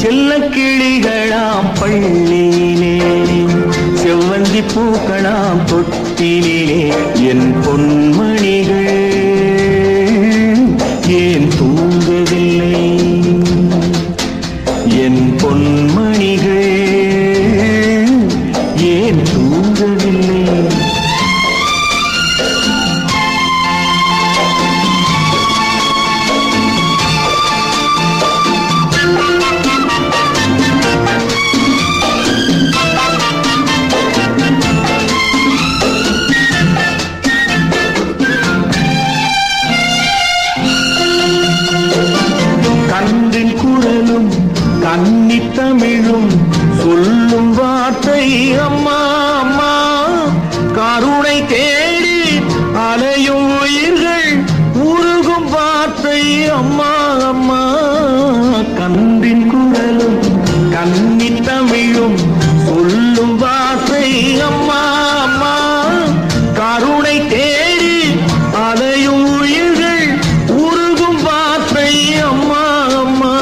செல்ல கிளிகளாம் பள்ளியிலே செவ்வந்தி பூக்களாம் தொட்டிலே என் பொன்மணிகள் ஏன் தூங்கவில்லை என் பொன்மணிகள் ஏன் தூங்கவில்லை கன்னி தமிழும் சொல்லும் வார்த்தை அம்மா அம்மா கருணை தேடி அலையும் உயிர்கள் உருகும் வார்த்தை அம்மா அம்மா கன்றின் குரலும் கன்னி தமிழும் சொல்லும் வார்த்தை அம்மா அம்மா கருணை தேடி அலையும் உயிர்கள் உருகும் வார்த்தை அம்மா அம்மா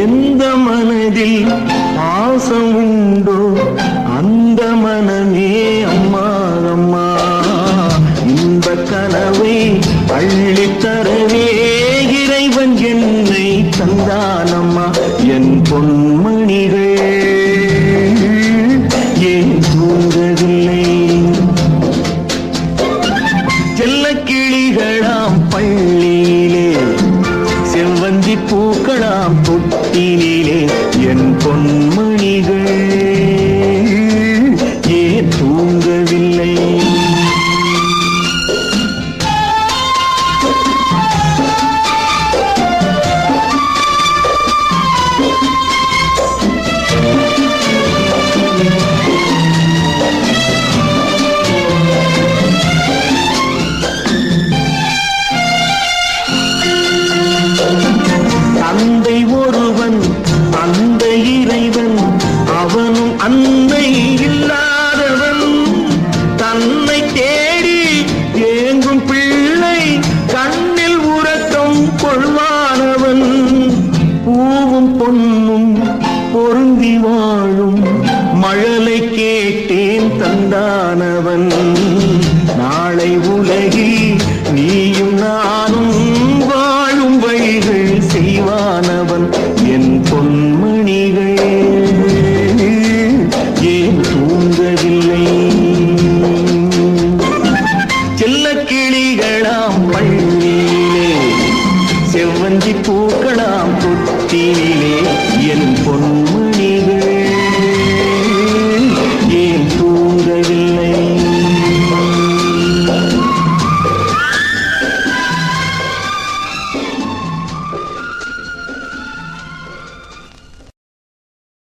எந்த மனதில் பாசம் உண்டோ அந்த மனமே அம்மா அம்மா இந்த கனவை அள்ளித்தரவே இறைவன் என்னை தந்தானம்மா என் பொன்மணிகள் ஏன் தூங்கவில்லை செல்ல கிளிகளாம் பள்ளியிலே செவ்வந்தி பூக்களாம் தொட்டிலே என் பொன்மணிகள் ஏன் தூங்கவில்லை தந்தை ஒருவன் அந்த இறைவன் அவனும் அன்னை இல்லாதவன் தன்னை தேடி ஏங்கும் பிள்ளை கண்ணில் உறக்கம் கொள்வானவன் பூவும் பொன்னும் பொருந்தி வாழும் மழலை கேட்டேன் தந்தானவன் நாளை உலகில் நீயும் நானும் வாழும் வழிகள் செய்வானவன் என் பொன்மணிகள் ஏன் தூங்கவில்லை செல்ல கிளிகளாம் பள்ளியிலே செவ்வந்தி பூக்களாம் தொட்டிலே என் பொன்மணிகள்